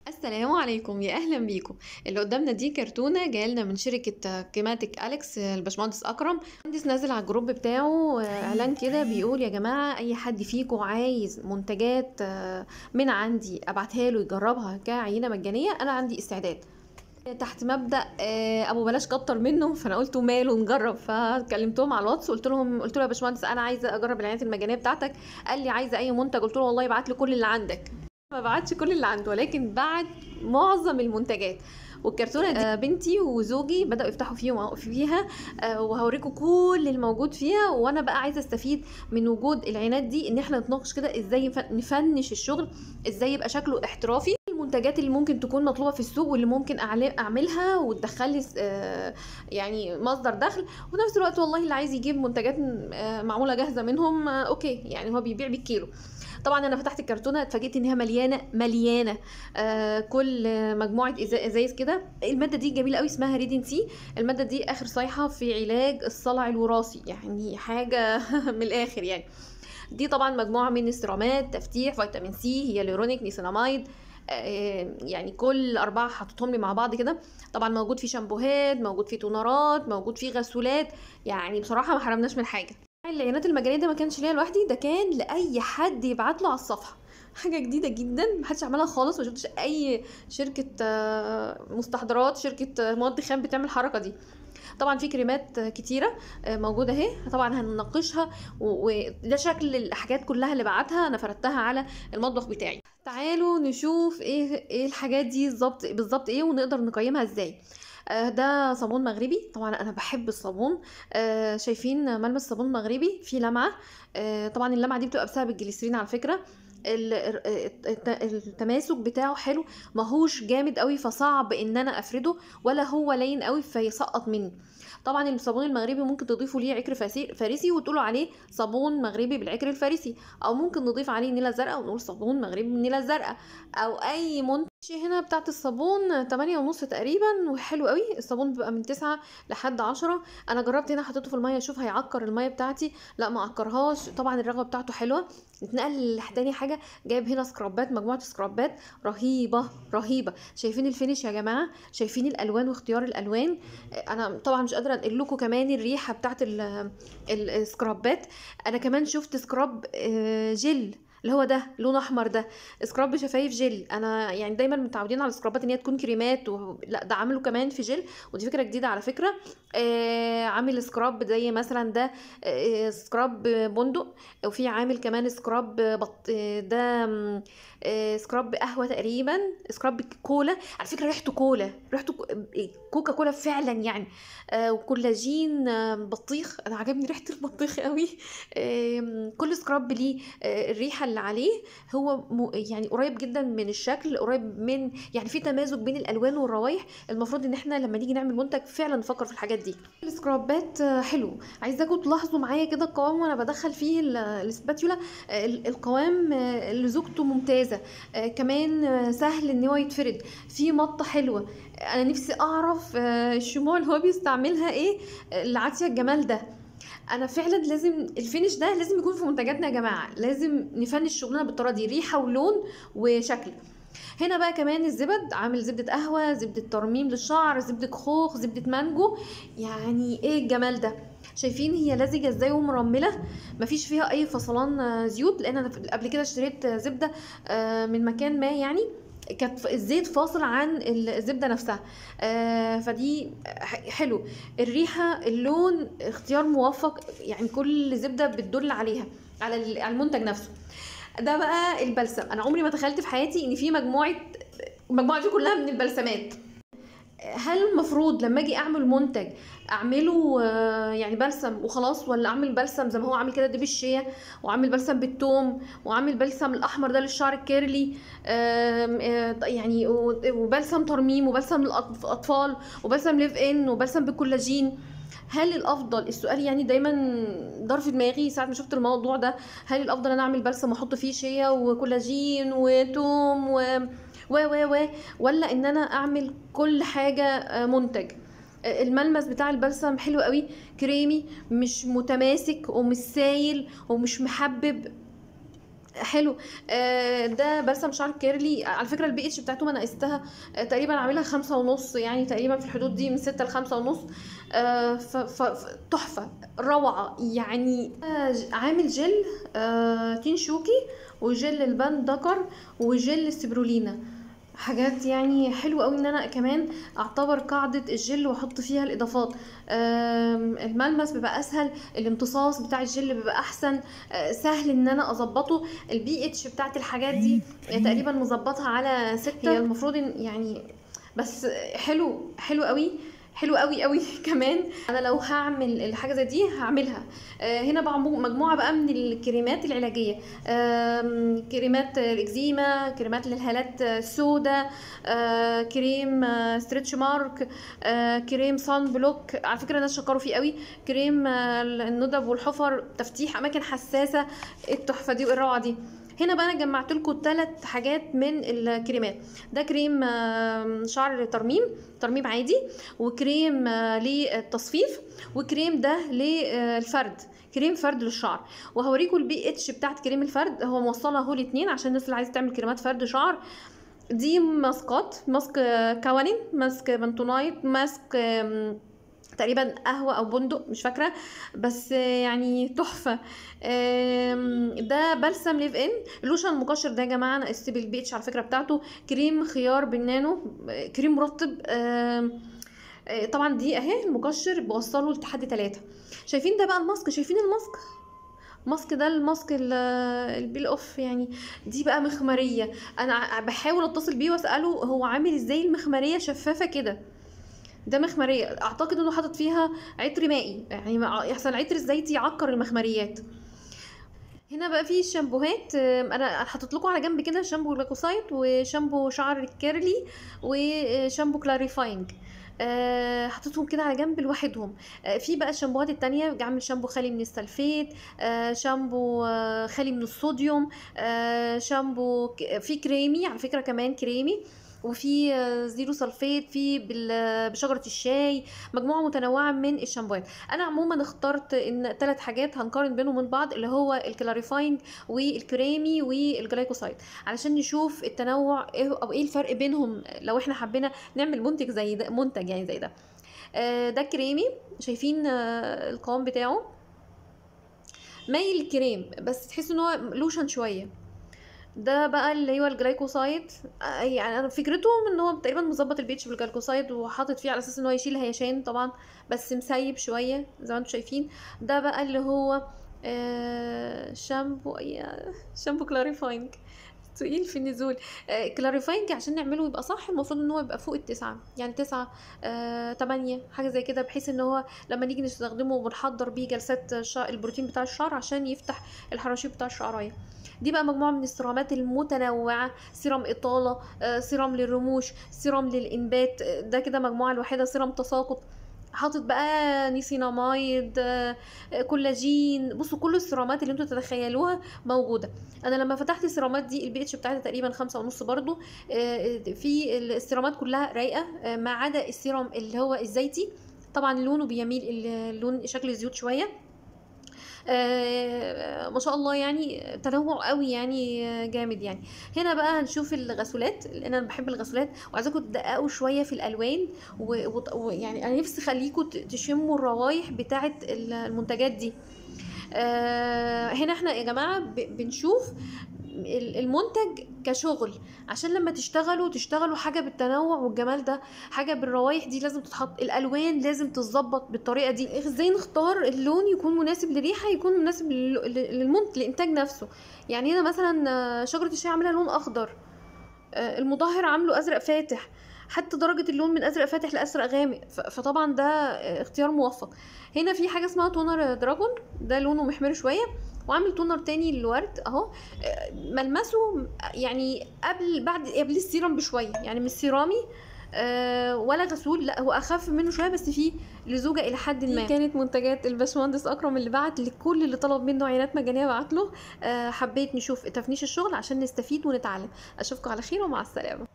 السلام عليكم، يا اهلا بيكم. اللي قدامنا دي كرتونه جايه من شركه كيماتيك اليكس، الباشمهندس اكرم. المهندس نازل على الجروب بتاعه اعلان كده بيقول: يا جماعه، اي حد فيكم عايز منتجات من عندي ابعتها له يجربها كعينه مجانيه، انا عندي استعداد. تحت مبدأ ابو بلاش كتر منه، فانا قلت ماله نجرب. فكلمتهم على الواتس، قلت له يا باشمهندس انا عايزه اجرب العينات المجانيه بتاعتك. قال لي: عايزه اي منتج؟ قلت له والله ابعت لي كل اللي عندك. ما بعتش كل اللي عنده، ولكن بعت معظم المنتجات. والكرتونه دي بنتي وزوجي بداوا يفتحوا فيها. وهوريكم كل الموجود فيها. وانا بقى عايزه استفيد من وجود العينات دي، ان احنا نتناقش كده ازاي نفنش الشغل، ازاي يبقى شكله احترافي. المنتجات اللي ممكن تكون مطلوبه في السوق، واللي ممكن اعملها وتدخل لي يعني مصدر دخل. وفي نفس الوقت والله اللي عايز يجيب منتجات معموله جاهزه منهم، اوكي، يعني هو بيبيع بالكيلو. طبعا انا فتحت الكرتونه اتفاجئت ان هي مليانه مليانه. كل مجموعه ازايز كده. الماده دي جميله قوي، اسمها ريدين سي. الماده دي اخر صيحه في علاج الصلع الوراثي، يعني حاجه من الاخر يعني. دي طبعا مجموعه من السيرامات تفتيح فيتامين سي، هيالورونيك، نيسيناميد. يعني كل أربعة حطيتهم لي مع بعض كده. طبعا موجود فيه شامبوهات، موجود فيه تونرات، موجود فيه غسولات. يعني بصراحة ما حرمناش من حاجة. العينات المجانية ده ما كانش ليا لوحدي، ده كان لأي حد يبعت له على الصفحة. حاجة جديدة جدا، محدش عملها خالص. ما شفتش أي شركة مستحضرات، شركة مواد خام بتعمل الحركة دي. طبعا في كريمات كتيره موجوده اهي. طبعا هنناقشها، وده شكل الحاجات كلها اللي بعتها انا فردتها على المطبخ بتاعي. تعالوا نشوف ايه الحاجات دي بالظبط ايه، ونقدر نقيمها ازاي. ده صابون مغربي. طبعا انا بحب الصابون. شايفين ملمس صابون مغربي فيه لمعه. طبعا اللمعه دي بتبقى بسبب الجليسرين على فكره. التماسك بتاعه حلو، ماهوش جامد قوي فصعب ان انا افرده، ولا هو لين قوي فيسقط مني. طبعا الصابون المغربي ممكن تضيفوا ليه عكر فارسي وتقولوا عليه صابون مغربي بالعكر الفارسي، او ممكن نضيف عليه نيله زرقاء ونقول صابون مغربي بالنيله الزرقاء، او اي منتج. هنا بتاعت الصابون 8.5 تقريبا، وحلو قوي. الصابون بيبقى من 9 لحد 10. انا جربت هنا حطيته في الميه اشوف هيعكر الميه بتاعتي، لا ما عكرهاش. طبعا الرغوه بتاعته حلوه. نتنقل لتاني حاجه، جايب هنا سكرابات، مجموعه سكرابات رهيبه رهيبه. شايفين الفينش يا جماعه؟ شايفين الالوان واختيار الالوان؟ انا طبعا مش قادره انقل لكم كمان الريحه بتاعت السكرابات. انا كمان شفت سكراب جل، اللي هو ده لون احمر، ده سكراب شفايف جل. انا يعني دايما متعودين على السكرابات ان هي تكون كريمات لا، ده عامله كمان في جل، ودي فكره جديده على فكره. عامل سكراب زي مثلا ده سكراب بندق، وفي عامل كمان سكراب ده سكراب قهوه تقريبا، سكراب كولا. على فكره ريحته كولا، ريحته كوكا كولا فعلا يعني. وكولاجين بطيخ. انا عجبني ريحه البطيخ قوي. كل سكراب ليه الريحه اللي عليه. هو يعني قريب جدا من الشكل، قريب من يعني في تمازج بين الالوان والروائح. المفروض ان احنا لما نيجي نعمل منتج فعلا نفكر في الحاجات دي. السكرابات حلو. عايزاكم تلاحظوا معايا كده القوام وانا بدخل فيه السباتيولا. القوام لزوجته ممتازه. كمان سهل ان هو يتفرد، في مطه حلوه. انا نفسي اعرف الشموع اللي هو بيستعملها ايه لعاتية الجمال ده. انا فعلا لازم الفينش ده لازم يكون في منتجاتنا يا جماعه، لازم نفنش شغلنا بالطريقه دي، ريحه ولون وشكل. هنا بقى كمان الزبد، عامل زبدة قهوة، زبدة ترميم للشعر، زبدة خوخ، زبدة مانجو. يعني ايه الجمال ده؟ شايفين هي لزجة ازاي ومرملة، مفيش فيها اي فصلان زيوت. لان انا قبل كده اشتريت زبدة من مكان ما يعني، كانت الزيت فاصل عن الزبدة نفسها. فدي حلو. الريحة، اللون، اختيار موفق، يعني كل زبدة بتدل عليها على المنتج نفسه. ده بقى البلسم. انا عمري ما تخيلت في حياتي ان في المجموعه دي كلها من البلسمات. هل المفروض لما اجي اعمل منتج اعمله يعني بلسم وخلاص، ولا اعمل بلسم زي ما هو عامل كده ده بالشيا، وعامل بلسم بالثوم، وعامل بلسم الاحمر ده للشعر الكيرلي، يعني وبلسم ترميم، وبلسم للاطفال، وبلسم ليف ان، وبلسم بالكولاجين؟ هل الافضل، السؤال يعني دايما دار في دماغي ساعه ما شفت الموضوع ده، هل الافضل انا اعمل بلسم واحط فيه شيا وكولاجين وتوم و ولا ان انا اعمل كل حاجه منتج؟ الملمس بتاع البلسم حلو قوي، كريمي، مش متماسك ومش سايل ومش محبب. حلو. ده بلسم شعر كيرلي، على فكره البي اتش بتاعته انا قستها تقريبا عاملها 5.5، يعني تقريبا في الحدود دي من 6 ل5.5. تحفه روعه يعني. عامل جل تين شوكي، وجل البان دكر، وجل السبرولينا، حاجات يعني حلوة قوي ان انا كمان اعتبر قاعدة الجل واحط فيها الاضافات. الملمس بيبقى اسهل، الامتصاص بتاع الجل بيبقى احسن، سهل ان انا اظبطه. البي اتش بتاعت الحاجات دي تقريبا مظبطها على 6. هي المفروض يعني بس حلو، حلو قوي، حلو قوي قوي كمان. انا لو هعمل الحاجه زي دي هعملها. هنا بقى مجموعه بقى من الكريمات العلاجيه، كريمات الاكزيما، كريمات للهالات السوداء، كريم ستريتش مارك، كريم صن بلوك، على فكره الناس شكروا فيه قوي. كريم الندب والحفر، تفتيح اماكن حساسه. التحفه دي والروعه دي. هنا بقى انا جمعت لكم 3 حاجات من الكريمات. ده كريم شعر ترميم عادي، وكريم للتصفيف، وكريم ده للفرد، كريم فرد للشعر. وهوريكم البي اتش بتاعت كريم الفرد، هو موصلها اهو الاتنين عشان الناس اللي عايزه تعمل كريمات فرد شعر. دي ماسكات، ماسك كوانين، ماسك بنتونايت، ماسك تقريبا قهوة او بندق مش فاكرة، بس يعني تحفة. ده بلسم ليف ان. اللوشن المقشر ده يا جماعة انا قست بالبي اتش على فكرة بتاعته، كريم خيار بالنانو، كريم مرطب. طبعا دي اهي المقشر بوصله لحد 3. شايفين ده بقى الماسك؟ شايفين الماسك ده الماسك البيل اوف يعني. دي بقى مخمرية، انا بحاول اتصل بيه واسأله هو عامل ازاي المخمرية شفافة كده. ده مخمريه، اعتقد انه حاطط فيها عطر مائي، يعني يحصل العطر الزيتي يعكر المخمريات. هنا بقى في شامبوهات، انا حاطط لكم على جنب كده شامبو جلاكوسايت، وشامبو شعر كيرلي، وشامبو كلاريفاينج. حطيتهم كده على جنب لوحدهم. في بقى الشامبوهات التانية، عامل شامبو خالي من السلفيت، شامبو خالي من الصوديوم، شامبو في كريمي على فكرة كمان كريمي، وفي زيرو سلفيت، في بشجرة الشاي، مجموعة متنوعة من الشامبوهات. انا عموما اخترت ان 3 حاجات هنقارن بينهم من بعض، اللي هو الكلاريفاينج والكريمي والجلايكوسايد، علشان نشوف التنوع ايه او ايه الفرق بينهم لو احنا حبينا نعمل منتج زي ده، منتج يعني زي ده. ده كريمي، شايفين القوام بتاعه مايل الكريم، بس تحس ان هو لوشن شويه. ده بقى اللي هو الجلايكوسايد، يعني انا فكرته ان هو تقريبا مظبط البيتش بالجلايكوسايد وحاطط فيه على اساس ان هو يشيل هيشان طبعا، بس مسيب شويه زي ما انتم شايفين. ده بقى اللي هو شامبو، شامبو كلاريفاينج، تقيل في النزول. كلاريفاينج عشان نعمله يبقى صح المفروض ان هو يبقى فوق 9، يعني 9 8 حاجه زي كده، بحيث ان هو لما نيجي نستخدمه ونحضر بيه جلسات البروتين بتاع الشعر عشان يفتح الحراشيب بتاع الشعرايه. دي بقى مجموعه من السيرامات المتنوعه، سيرام اطاله، سيرام للرموش، سيرام للانبات، ده كده مجموعه الواحده، سيرام تساقط، حاطط بقى نيسينامايد، كولاجين. بصوا كل السيرامات اللي انتوا تتخيلوها موجوده. انا لما فتحت السيرامات دي البي اتش بتاعتها تقريبا 5.5 برضو. في السيرامات كلها رايقه ما عدا السيرام اللي هو الزيتي، طبعا لونه بيميل اللون شكل الزيوت شويه. ما شاء الله يعني تنوع قوي يعني جامد يعني. هنا بقى هنشوف الغسولات، لان انا بحب الغسولات وعايزاكم تدققوا شويه في الالوان، ويعني انا نفسي اخليكم تشموا الروايح بتاعه المنتجات دي. هنا احنا يا جماعه بنشوف المنتج كشغل، عشان لما تشتغلوا حاجه بالتنوع والجمال ده، حاجه بالروايح دي لازم تتحط، الالوان لازم تتظبط بالطريقه دي. ازاي نختار اللون يكون مناسب للريحه، يكون مناسب للانتاج نفسه. يعني هنا مثلا شجره الشاي عاملها لون اخضر، المطهر عامله ازرق فاتح، حتى درجة اللون من ازرق فاتح لازرق غامق، فطبعا ده اختيار موفق. هنا في حاجة اسمها تونر دراجون، ده لونه محمر شوية، وعامل تونر تاني للورد اهو. ملمسه يعني قبل السيرم بشوية، يعني مش سيرامي ولا غسول، لا هو اخف منه شويه، بس فيه لزوجه الى حد ما. كانت منتجات الباشمهندس اكرم اللي بعت لكل اللي طلب منه عينات مجانيه بعت له. حبيت نشوف تفنيش الشغل عشان نستفيد ونتعلم. اشوفكم على خير ومع السلامه.